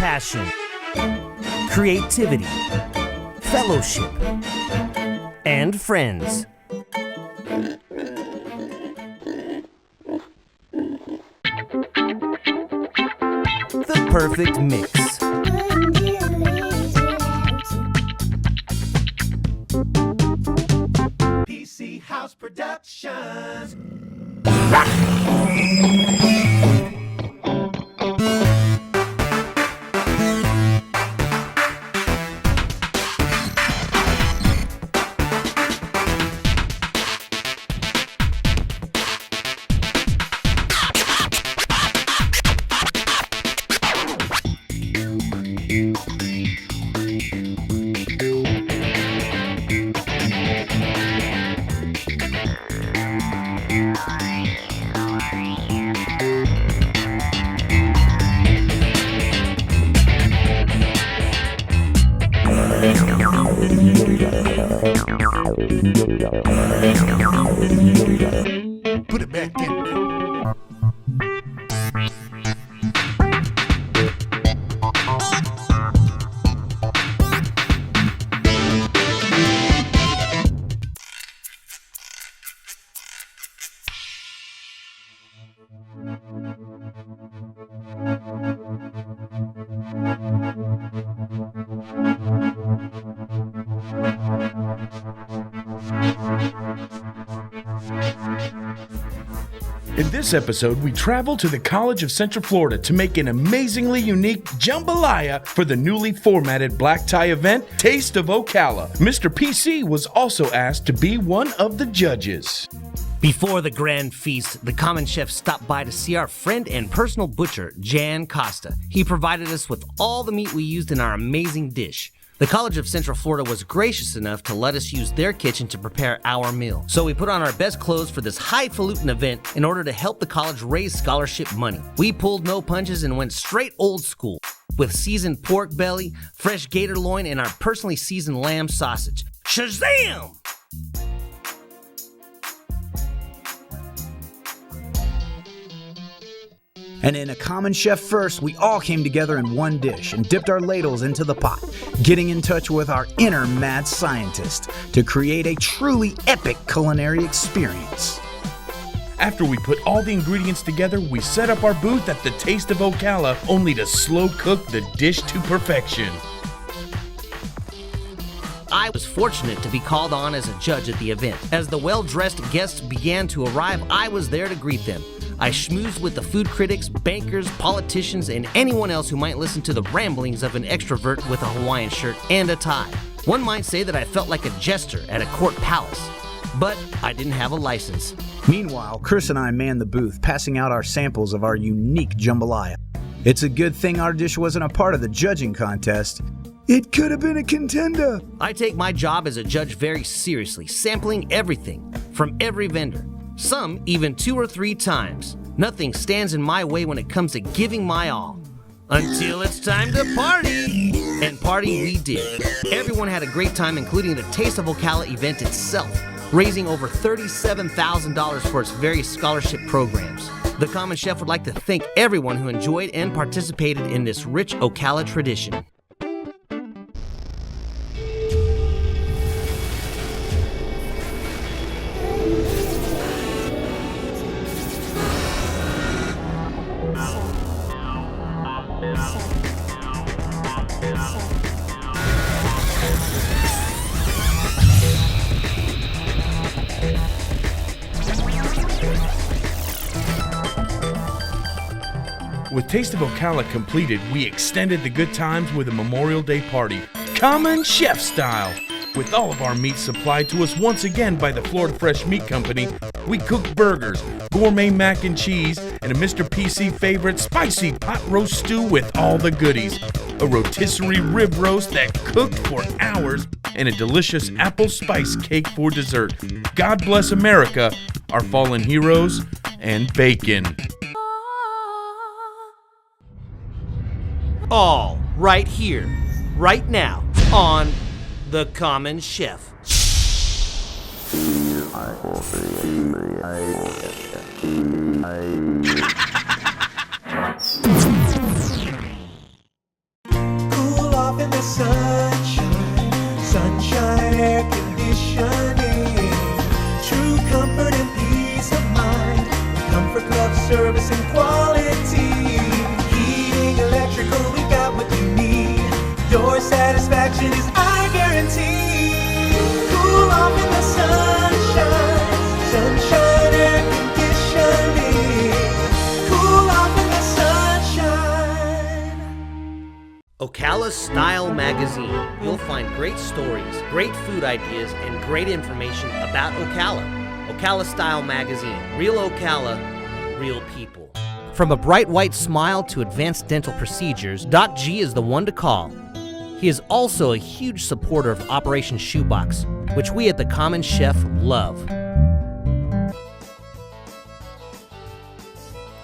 passion, creativity, fellowship, and friends. The perfect mix. PC House Productions. Put it back in there. In this episode, we travel to the College of Central Florida to make an amazingly unique jambalaya for the newly formatted black tie event, Taste of Ocala. Mr. PC was also asked to be one of the judges. Before the grand feast, the common chef stopped by to see our friend and personal butcher, Jan Costa. He provided us with all the meat we used in our amazing dish. The College of Central Florida was gracious enough to let us use their kitchen to prepare our meal. So we put on our best clothes for this highfalutin event in order to help the college raise scholarship money. We pulled no punches and went straight old school with seasoned pork belly, fresh gator loin, and our personally seasoned lamb sausage. Shazam! And in a common chef first, we all came together in one dish and dipped our ladles into the pot, getting in touch with our inner mad scientist to create a truly epic culinary experience. After we put all the ingredients together, we set up our booth at the Taste of Ocala, only to slow cook the dish to perfection. I was fortunate to be called on as a judge at the event. As the well-dressed guests began to arrive, I was there to greet them. I schmoozed with the food critics, bankers, politicians, and anyone else who might listen to the ramblings of an extrovert with a Hawaiian shirt and a tie. One might say that I felt like a jester at a court palace, but I didn't have a license. Meanwhile, Chris and I manned the booth, passing out our samples of our unique jambalaya. It's a good thing our dish wasn't a part of the judging contest. It could have been a contender. I take my job as a judge very seriously, sampling everything from every vendor. Some even 2 or 3 times. Nothing stands in my way when it comes to giving my all. Until it's time to party! And party we did. Everyone had a great time, including the Taste of Ocala event itself, raising over $37,000 for its various scholarship programs. The Common Chef would like to thank everyone who enjoyed and participated in this rich Ocala tradition. With Taste of Ocala completed, we extended the good times with a Memorial Day party, common chef style. With all of our meat supplied to us once again by the Florida Fresh Meat Company, we cooked burgers, gourmet mac and cheese, and a Mr. PC favorite spicy pot roast stew with all the goodies. A rotisserie rib roast that cooked for hours, and a delicious apple spice cake for dessert. God bless America, our fallen heroes, and bacon. All right here, right now, on The Common Chef. satisfaction is our guarantee. Cool off in the sunshine, sunshine air conditioning. Cool off in the sunshine. Ocala Style Magazine. You'll find great stories, great food ideas, and great information about Ocala. Ocala Style Magazine. Real Ocala, real people. From a bright white smile to advanced dental procedures, Doc G is the one to call. He is also a huge supporter of Operation Shoebox, which we at The Common Chef love.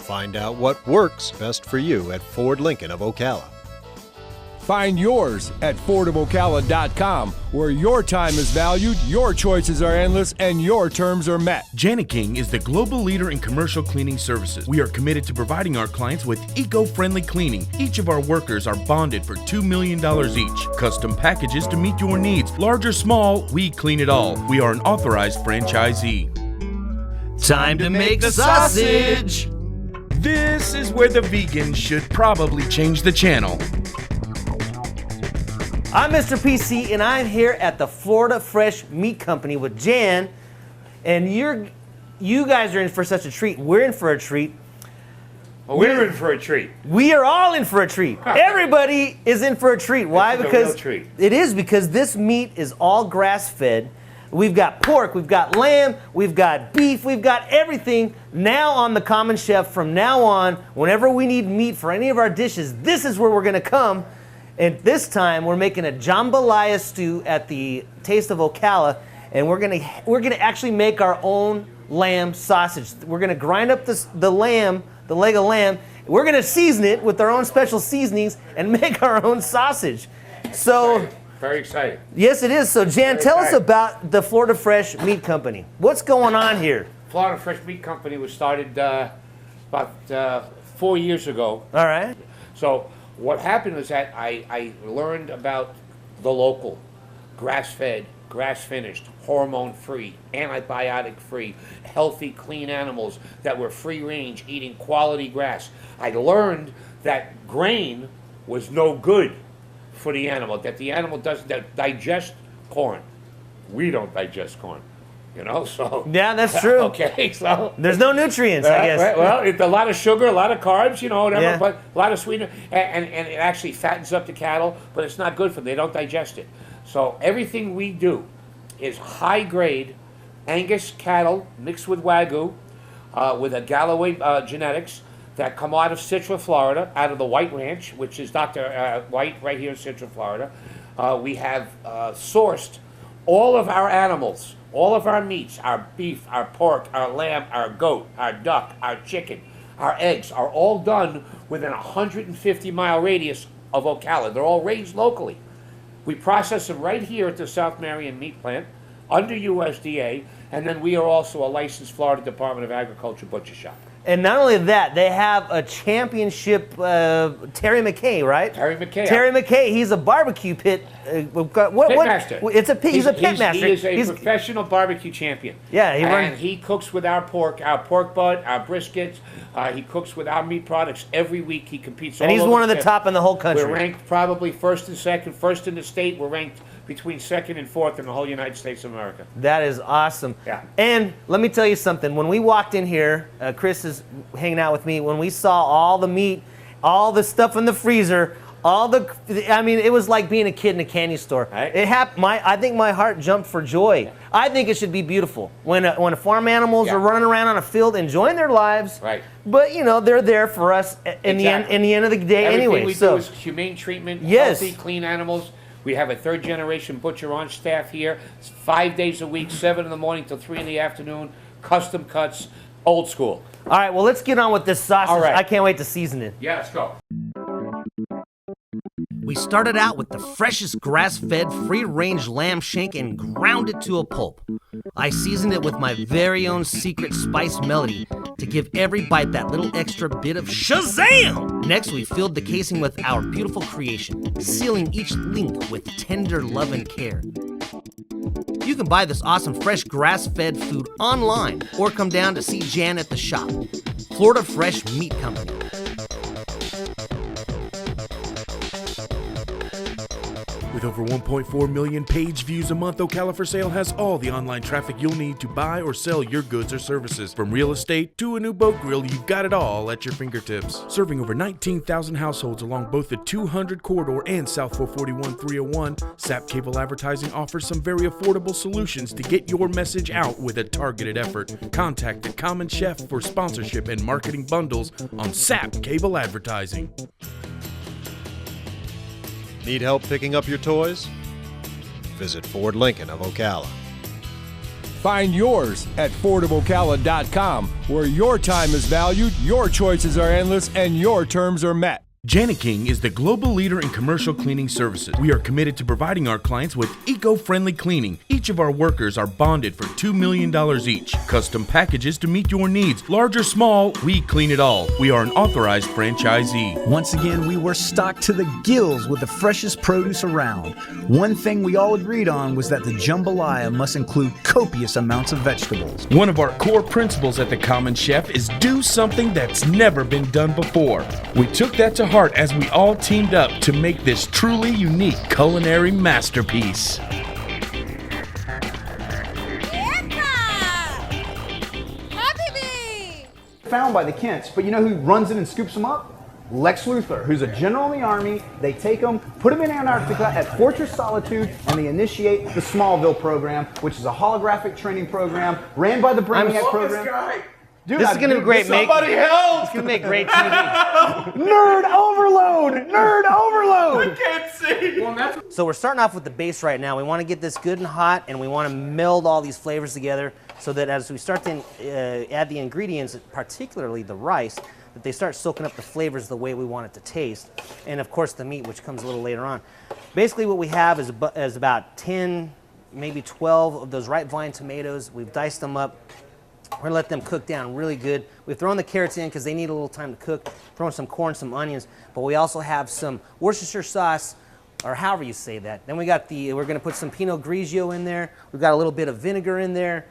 Find out what works best for you at Ford Lincoln of Ocala. Find yours at fordofocala.com, where your time is valued, your choices are endless, and your terms are met. Janiking is the global leader in commercial cleaning services. We are committed to providing our clients with eco-friendly cleaning. Each of our workers are bonded for $2 million each. Custom packages to meet your needs. Large or small, we clean it all. We are an authorized franchisee. Time to make the sausage! This is where the vegans should probably change the channel. I'm Mr. PC, and I'm here at the Florida Fresh Meat Company with Jan, and you guys are in for such a treat. We're in for a treat. We're in for a treat. We are all in for a treat. Everybody is in for a treat. Why? This is a Because real treat. it is, because this meat is all grass-fed. We've got pork, we've got lamb, we've got beef, we've got everything now on the Common Chef. From now on, whenever we need meat for any of our dishes, this is where we're going to come. And this time, we're making a jambalaya stew at the Taste of Ocala, and we're gonna actually make our own lamb sausage. We're gonna grind up the leg of lamb. We're gonna season it with our own special seasonings and make our own sausage. So, Very exciting. yes, it is. So, Jan, Very tell us exciting. about the Florida Fresh Meat Company. What's going on here? Florida Fresh Meat Company was started about 4 years ago. All right. So what happened was that I learned about the local, grass-fed, grass-finished, hormone-free, antibiotic-free, healthy, clean animals that were free-range, eating quality grass. I learned that grain was no good for the animal, that the animal doesn't digest corn. We don't digest corn, so. Yeah, that's true. Okay, so. There's no nutrients, I guess. Right, well, it's a lot of sugar, a lot of carbs, whatever, Yeah. but a lot of sweetener, and it actually fattens up the cattle, but it's not good for them. They don't digest it. So everything we do is high-grade Angus cattle mixed with Wagyu, with a Galloway genetics that come out of Citra, Florida, out of the White Ranch, which is Dr. White right here in Citra, Florida. We have sourced all of our animals, all of our meats, our beef, our pork, our lamb, our goat, our duck, our chicken, our eggs are all done within a 150-mile radius of Ocala. They're all raised locally. We process them right here at the South Marion Meat Plant under USDA, and then we are also a licensed Florida Department of Agriculture butcher shop. And not only that, they have a championship, Terry McKay, right? Terry McKay. Terry McKay, he's a barbecue pit. Pitmaster. It's a pit. He's a pit master. He is a professional barbecue champion. Yeah, he cooks with our pork butt, our briskets. He cooks with our meat products every week. He competes. And he's one of the top in the whole country. We're ranked probably first and second, first in the state. We're ranked between second and fourth in the whole United States of America. That is awesome. Yeah. And let me tell you something. When we walked in here, Chris is hanging out with me. When we saw all the meat, all the stuff in the freezer, it was like being a kid in a candy store. Right. I think my heart jumped for joy. Yeah. I think it should be beautiful when farm animals are running around on a field enjoying their lives. Right. But they're there for us in the end of the day anyway. Everything we do is humane treatment, healthy, clean animals. We have a third-generation butcher on staff here. It's 5 days a week, 7 in the morning till 3 in the afternoon. Custom cuts, old school. All right, well, let's get on with this sausage. All right. I can't wait to season it. Yeah, let's go. We started out with the freshest grass-fed, free-range lamb shank and ground it to a pulp. I seasoned it with my very own secret spice melody to give every bite that little extra bit of Shazam! Next, we filled the casing with our beautiful creation, sealing each link with tender love and care. You can buy this awesome fresh grass-fed food online or come down to see Jan at the shop. Florida Fresh Meat Company. With over 1.4 million page views a month, Ocala for Sale has all the online traffic you'll need to buy or sell your goods or services. From real estate to a new boat grill, you've got it all at your fingertips. Serving over 19,000 households along both the 200 corridor and South 441-301, SAP Cable Advertising offers some very affordable solutions to get your message out with a targeted effort. Contact the Common Chef for sponsorship and marketing bundles on SAP Cable Advertising. Need help picking up your toys? Visit Ford Lincoln of Ocala. Find yours at fordofocala.com, where your time is valued, your choices are endless, and your terms are met. Janiking is the global leader in commercial cleaning services. We are committed to providing our clients with eco-friendly cleaning. Each of our workers are bonded for $2 million each. Custom packages to meet your needs. Large or small, we clean it all. We are an authorized franchisee. Once again, we were stocked to the gills with the freshest produce around. One thing we all agreed on was that the jambalaya must include copious amounts of vegetables. One of our core principles at the Common Chef is do something that's never been done before. We took that to heart as we all teamed up to make this truly unique culinary masterpiece. Found by the Kents, but you know who runs it and scoops them up? Lex Luthor, who's a general in the Army. They take them, put them in Antarctica at Fortress Solitude, and they initiate the Smallville program, which is a holographic training program ran by the Brainiac program. Dude, This is going to be great. Somebody help! It's going to make great TV. Nerd overload! Nerd overload! I can't see! So we're starting off with the base right now. We want to get this good and hot, and we want to meld all these flavors together so that as we start to add the ingredients, particularly the rice, that they start soaking up the flavors the way we want it to taste. And of course the meat, which comes a little later on. Basically what we have is about 10, maybe 12 of those ripe vine tomatoes. We've diced them up. We're going to let them cook down really good. We've thrown the carrots in because they need a little time to cook. Throwing some corn, some onions. But we also have some Worcestershire sauce, or however you say that. Then we're going to put some Pinot Grigio in there. We've got a little bit of vinegar in there.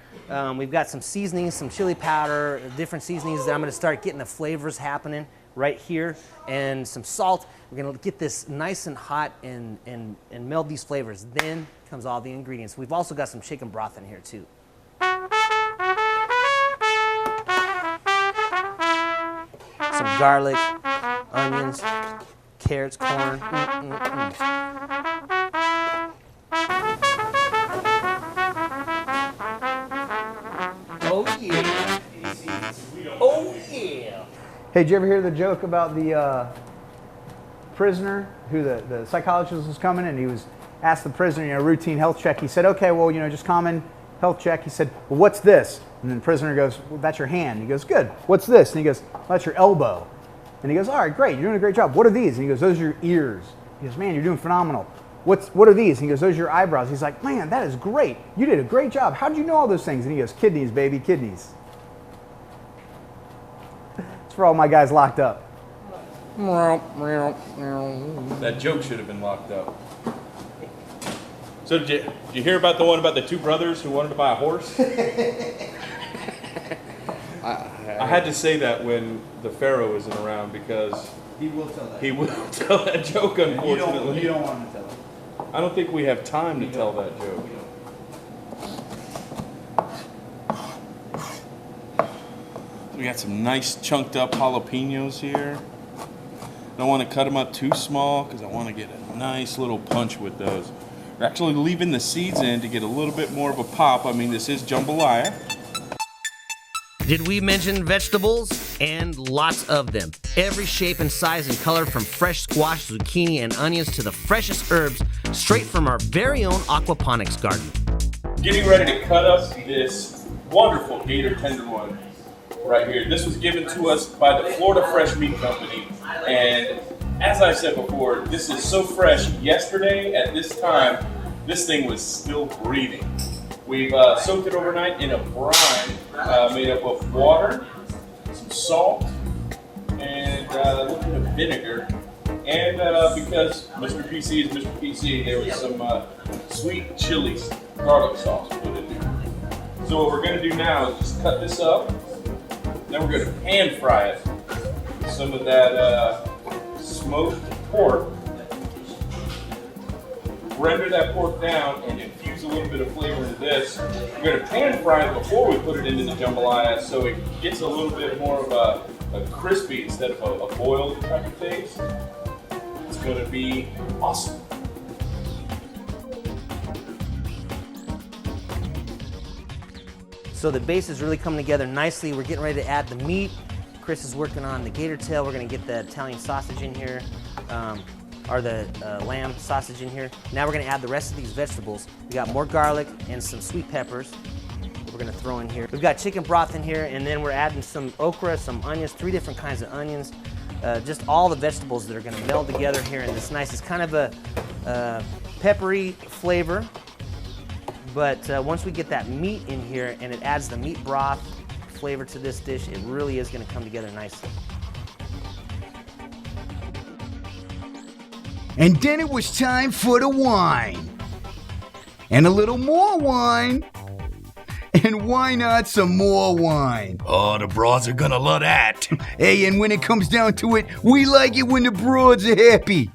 We've got some seasonings, some chili powder, different seasonings that I'm going to start getting the flavors happening right here. And some salt. We're going to get this nice and hot and meld these flavors. Then comes all the ingredients. We've also got some chicken broth in here too. Some garlic, onions, carrots, corn. Oh yeah. Oh yeah. Hey, did you ever hear the joke about the prisoner who the psychologist was coming and he was asked the prisoner, routine health check. He said, okay, well, just common health check. He said, well, what's this? And then the prisoner goes, well, that's your hand. He goes, good. What's this? And he goes, well, that's your elbow. And he goes, all right, great. You're doing a great job. What are these? And he goes, those are your ears. He goes, man, you're doing phenomenal. What are these? And he goes, those are your eyebrows. He's like, man, that is great. You did a great job. How did you know all those things? And he goes, kidneys, baby, kidneys. It's for all my guys locked up. That joke should have been locked up. So did you hear about the one about the two brothers who wanted to buy a horse? I had to say that when the Pharaoh isn't around because He will tell that. he will tell that joke, unfortunately. You don't want him to tell it. I don't think we have time to tell that joke. We got some nice chunked up jalapenos here. Don't want to cut them up too small because I want to get a nice little punch with those. We're actually leaving the seeds in to get a little bit more of a pop. I mean, this is jambalaya. Did we mention vegetables? And lots of them. Every shape and size and color, from fresh squash, zucchini, and onions to the freshest herbs, straight from our very own aquaponics garden. Getting ready to cut up this wonderful gator tenderloin right here. This was given to us by the Florida Fresh Meat Company. And as I said before, this is so fresh. Yesterday at this time, this thing was still breathing. We've soaked it overnight in a brine made up of water, some salt, and a little bit of vinegar. And because Mr. PC is Mr. PC, there was some sweet chili garlic sauce put in there. So what we're going to do now is just cut this up. Then we're going to pan fry it with some of that smoked pork. render that pork down and infuse a little bit of flavor into this. We're going to pan fry it before we put it into the jambalaya so it gets a little bit more of a crispy instead of a boiled type of taste. It's going to be awesome. So the base is really coming together nicely. We're getting ready to add the meat. Chris is working on the gator tail. We're gonna get the Italian sausage in here, or the lamb sausage in here. Now we're gonna add the rest of these vegetables. We got more garlic and some sweet peppers that we're gonna throw in here. We've got chicken broth in here, and then we're adding some okra, some onions, 3 different kinds of onions. Just all the vegetables that are gonna meld together here in this nice, it's kind of a peppery flavor. But once we get that meat in here and it adds the meat broth flavor to this dish, it really is going to come together nicely. And then it was time for the wine. And a little more wine. And why not some more wine? Oh, the broads are gonna love that. Hey, and when it comes down to it, we like it when the broads are happy.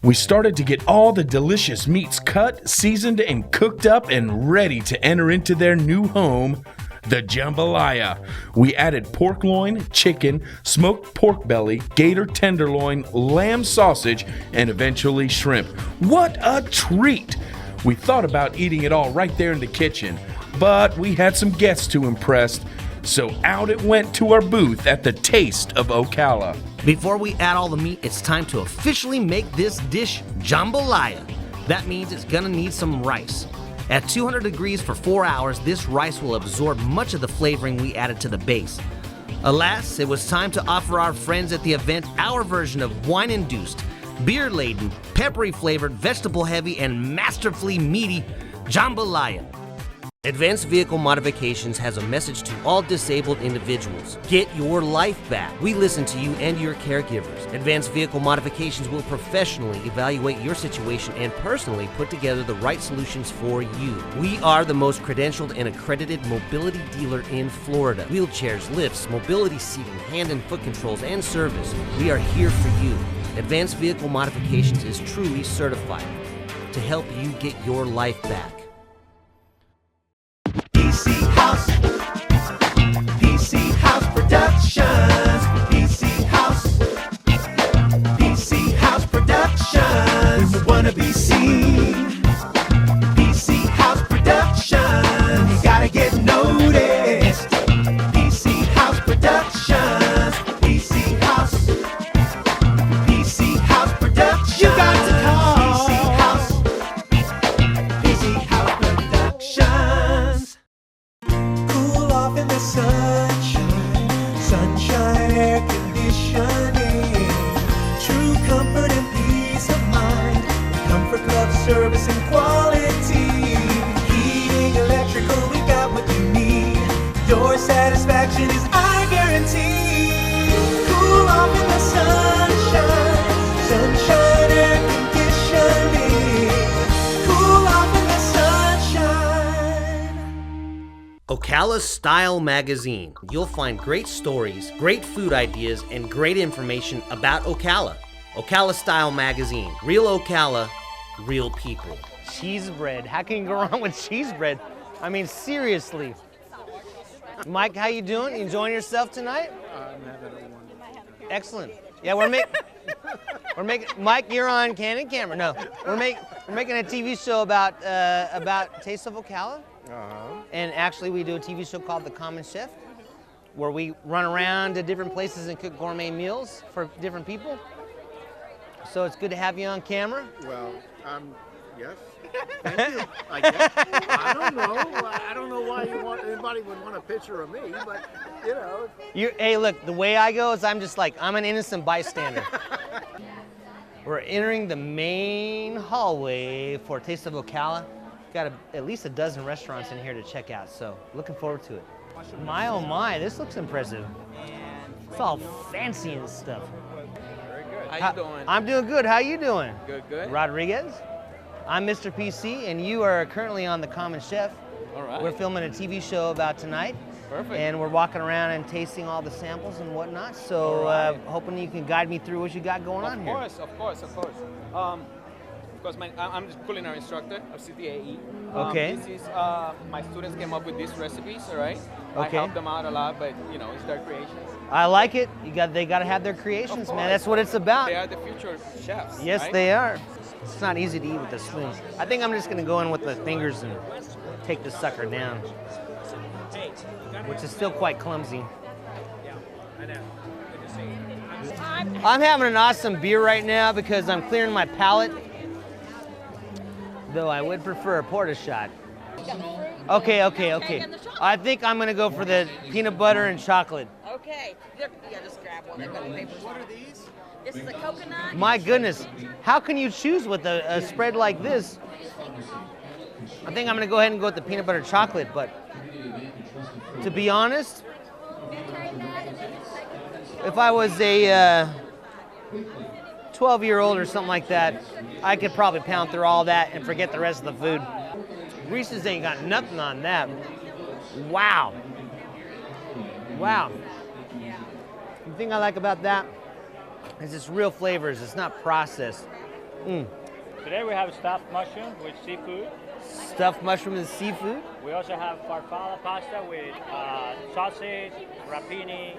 We started to get all the delicious meats cut, seasoned, and cooked up and ready to enter into their new home, the jambalaya. We added pork loin, chicken, smoked pork belly, gator tenderloin, lamb sausage, and eventually shrimp. What a treat! We thought about eating it all right there in the kitchen, but we had some guests to impress, so out it went to our booth at the Taste of Ocala. Before we add all the meat, it's time to officially make this dish jambalaya. That means it's gonna need some rice. At 200 degrees for 4 hours, this rice will absorb much of the flavoring we added to the base. Alas, it was time to offer our friends at the event our version of wine-induced, beer-laden, peppery-flavored, vegetable-heavy, and masterfully meaty jambalaya. Advanced Vehicle Modifications has a message to all disabled individuals. Get your life back. We listen to you and your caregivers. Advanced Vehicle Modifications will professionally evaluate your situation and personally put together the right solutions for you. We are the most credentialed and accredited mobility dealer in Florida. Wheelchairs, lifts, mobility seating, hand and foot controls, and service. We are here for you. Advanced Vehicle Modifications is truly certified to help you get your life back. PC House Productions. PC House Productions. We wanna be seen. PC House Productions. You gotta get noticed. PC House Productions. PC House Productions. You got to call PC House Productions. Cool off in the sunshine air conditioning, true comfort and peace of mind, comfort club service and quality, heating, electrical, we got what you need, your satisfaction is our guarantee. Cool off in the sunshine air conditioning, cool off in the sunshine. Ocala Style Magazine. You'll find great stories, great food ideas, and great information about Ocala. Ocala Style Magazine. Real Ocala, real people. Cheese bread. How can you go wrong with cheese bread? I mean, seriously. Mike, how you doing? You enjoying yourself tonight? I'm having a wonderful. Excellent. Yeah, we're making. Mike, you're on candid camera. No, we're making a TV show about Taste of Ocala. And actually, we do a TV show called The Common Chef, where we run around to different places and cook gourmet meals for different people. So it's good to have you on camera. Well, yes. Thank you. I guess. I don't know. I don't know why anybody would want a picture of me, but you know. Hey, look, the way I go is I'm an innocent bystander. We're entering the main hallway for Taste of Ocala. Got at least a dozen restaurants in here to check out, so looking forward to it. My oh my, this looks impressive. It's all fancy and stuff. Very good. How you doing? I'm doing good. How you doing? Good, good. Rodriguez. I'm Mr. PC, and you are currently on The Common Chef. All right. We're filming a TV show about tonight. Perfect. And we're walking around and tasting all the samples and whatnot. So hoping you can guide me through what you got going on here. Of course. Of course, I'm the culinary instructor of CTAE. Okay. This is my students came up with these recipes, all right? I Okay. help them out a lot, but you know, it's their creations. I like it. They got to have their creations, man. That's what it's about. They are the future chefs. Yes, right? they are. It's not easy to eat with a spoon. I think I'm just gonna go in with the fingers and take the sucker down, which is still quite clumsy. I'm having an awesome beer right now because I'm clearing my palate, though I would prefer a porta shot. Okay. I think I'm gonna go for the peanut butter and chocolate. Okay. Yeah, just grab one. They've got the papers. What are these? This is a coconut. My goodness, how can you choose with a spread like this? I think I'm gonna go ahead and go with the peanut butter chocolate, but to be honest, if I was a 12-year-old or something like that, I could probably pound through all that and forget the rest of the food. Reese's ain't got nothing on that. Wow. The thing I like about that is it's real flavors. It's not processed. Today we have stuffed mushroom with seafood. Stuffed mushroom and seafood. We also have farfalle pasta with sausage, rapini,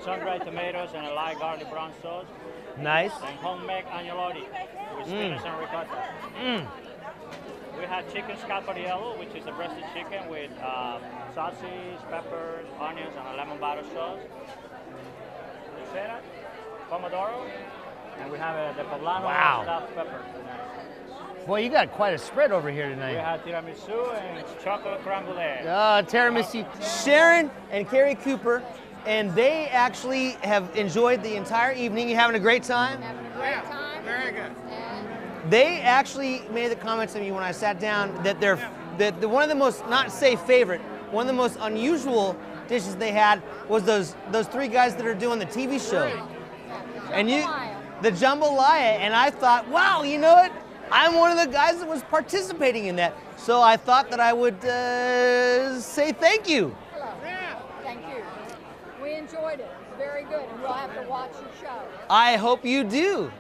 sun-dried tomatoes, and a light garlic brown sauce. Nice. And homemade agnolotti with spinach and ricotta. We have chicken scalpariello, which is a breasted chicken with sausage, peppers, onions, and a lemon butter sauce. Lucera, pomodoro, and we have the poblano stuffed pepper. Boy, you got quite a spread over here We tonight. have tiramisu and chocolate creme brulee. Tiramisu. Sharon and Carrie Cooper, and they actually have enjoyed the entire evening. You having a great time? Having a great time. Very good. They actually made the comment to me when I sat down that that one of the most, not say favorite, one of the most unusual dishes they had was those three guys that are doing the TV show. And the jambalaya, and I thought, wow, you know what? I'm one of the guys that was participating in that. So I thought that I would say thank you. Hello. Yeah. Thank you. We enjoyed it. Very good. And we'll have to watch your show. I hope you do.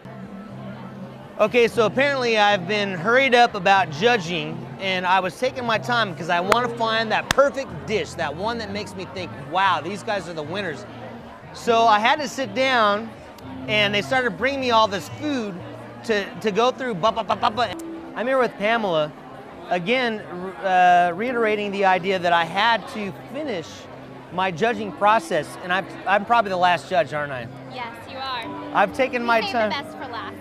Okay, so apparently I've been hurried up about judging, and I was taking my time because I want to find that perfect dish, that one that makes me think, wow, these guys are the winners. So I had to sit down, and they started bringing me all this food to go through. I'm here with Pamela, again, reiterating the idea that I had to finish my judging process, and I'm probably the last judge, aren't I? Yes, you are. I've taken my time. Save the best for last.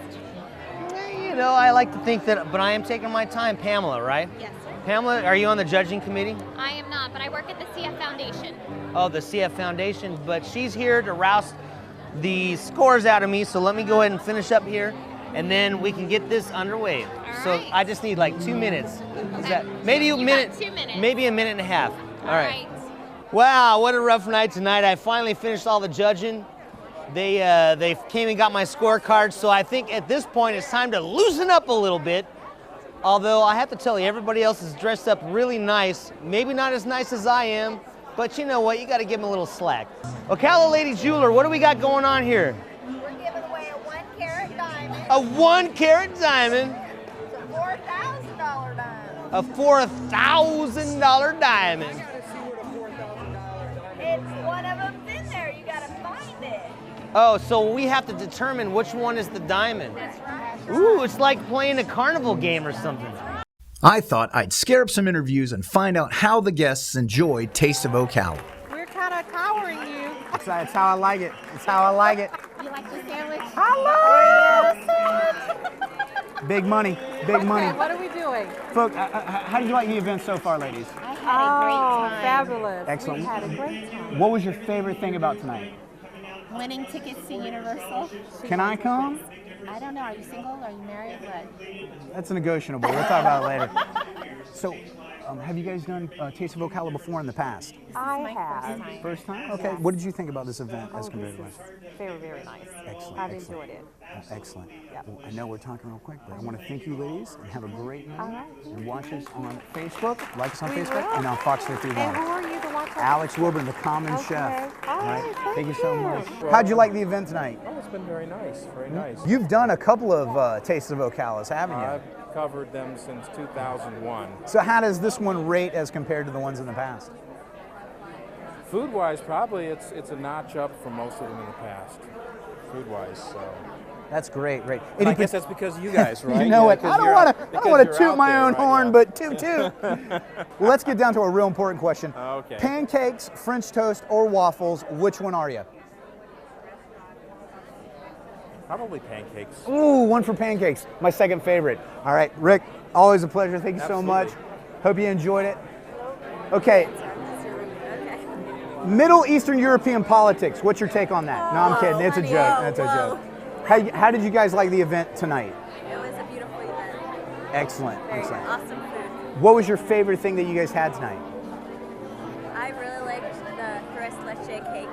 You know, I like to think that, but I am taking my time. Pamela, right? Yes, sir. Pamela, are you on the judging committee? I am not, but I work at the CF Foundation. Oh, the CF Foundation, but she's here to roust the scores out of me, so let me go ahead and finish up here, and then we can get this underway. So right. I just need like 2 minutes. Is that maybe a minute? 2 minutes. Maybe a minute and a half. All right. Wow, what a rough night tonight. I finally finished all the judging. They came and got my scorecard, so I think at this point it's time to loosen up a little bit. Although I have to tell you, everybody else is dressed up really nice. Maybe not as nice as I am, but you know what? You got to give them a little slack. Ocala Lady Jeweler, what do we got going on here? We're giving away a 1-carat diamond. A 1-carat diamond. It's a $4,000 diamond. A $4,000 diamond. It's one of them's in there. You got to find it. Oh, so we have to determine which one is the diamond. That's right. Ooh, it's like playing a carnival game or something. I thought I'd scare up some interviews and find out how the guests enjoyed Taste of Ocala. We're kind of cowering you. That's how I like it. It's how I like it. You like the sandwich? Big money. Big money. What are we doing? Folks, how did you like the event so far, ladies? I had a great time. Fabulous. Excellent. We had a great time. What was your favorite thing about tonight? Winning tickets to Universal. Can I come? I don't know. Are you single? Are you married? What? That's negotiable. We'll talk about it later. So, have you guys done Taste of Ocala before in the past? I have. First time? Okay. What did you think about this event as compared to last? Very, very nice. Excellent. I've excellent. enjoyed it. Excellent. Well, I know we're talking real quick, but I want to thank you, ladies, and have a great night. All right. And watch us on Facebook, like us on We Facebook, will. and on Fox 51. And who are you to watch? Alex Wilburn, the Common Okay. Chef. All right. Thank you so much. How'd you like the event tonight? That was it's been very nice, very nice. You've done a couple of Taste of Ocalas, haven't you? I've covered them since 2001. So how does this one rate as compared to the ones in the past? Food-wise, probably it's a notch up from most of them in the past, food-wise. So. That's great, great. I guess that's because of you guys, right? You know what? I don't want to toot my own horn, yeah. but toot. Well, let's get down to a real important question. Okay. Pancakes, French toast, or waffles, which one are you? Probably pancakes. Ooh, one for pancakes. My second favorite. All right, Rick, always a pleasure. Thank you so much. Hope you enjoyed it. Okay. Middle Eastern European politics. What's your take on that? No, I'm kidding. It's a joke. That's a joke. How did you guys like the event tonight? It was a beautiful event. Excellent. Very Excellent. awesome food. What was your favorite thing that you guys had tonight? I really liked the tres leche cake.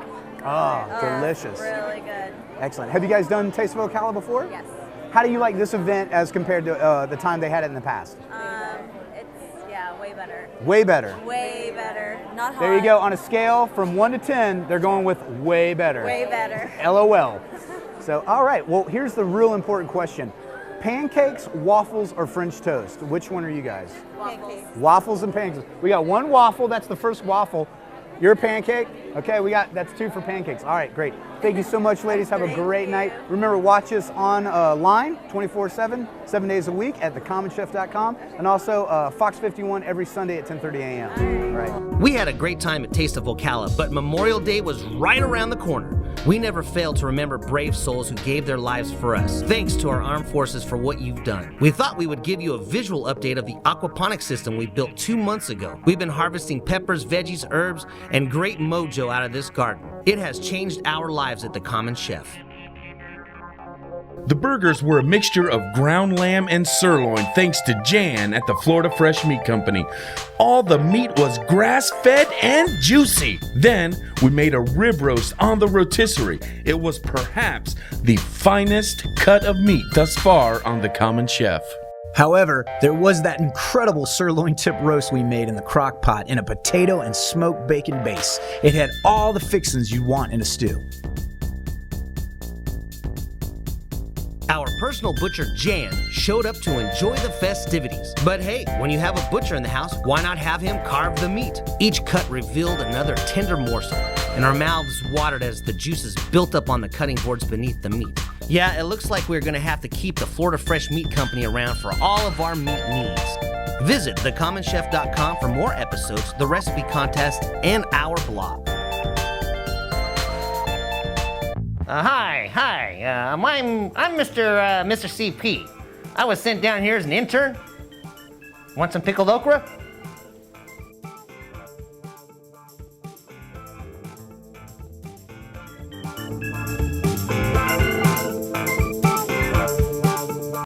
Oh, delicious. Really good. Excellent. Have you guys done Taste of Ocala before? Yes. How do you like this event as compared to the time they had it in the past? It's way better. Way better. Way better. Not hard. There you go. On a scale from 1 to 10, they're going with way better. Way better. LOL. So, all right. Well, here's the real important question. Pancakes, waffles, or French toast? Which one are you guys? Waffles. Waffles and pancakes. We got one waffle. That's the first waffle. You're a pancake? Okay, that's 2 for pancakes. All right, great. Thank you so much, ladies. Have a great night. Remember, watch us online 24/7, 7 days a week at thecommonchef.com, and also Fox 51 every Sunday at 10:30 a.m. All right. We had a great time at Taste of Ocala, but Memorial Day was right around the corner. We never failed to remember brave souls who gave their lives for us. Thanks to our armed forces for what you've done. We thought we would give you a visual update of the aquaponics system we built 2 months ago. We've been harvesting peppers, veggies, herbs, and great mojo out of this garden. It has changed our lives at the Common Chef. The burgers were a mixture of ground lamb and sirloin thanks to Jan at the Florida Fresh Meat Company. All the meat was grass-fed and juicy. Then we made a rib roast on the rotisserie. It was perhaps the finest cut of meat thus far on the Common Chef. However, there was that incredible sirloin tip roast we made in the crock pot in a potato and smoked bacon base. It had all the fixings you want in a stew. Our personal butcher, Jan, showed up to enjoy the festivities. But hey, when you have a butcher in the house, why not have him carve the meat? Each cut revealed another tender morsel, and our mouths watered as the juices built up on the cutting boards beneath the meat. Yeah, it looks like we're gonna have to keep the Florida Fresh Meat Company around for all of our meat needs. Visit thecommonchef.com for more episodes, the recipe contest, and our blog. Hi. I'm Mr. CP. I was sent down here as an intern. Want some pickled okra?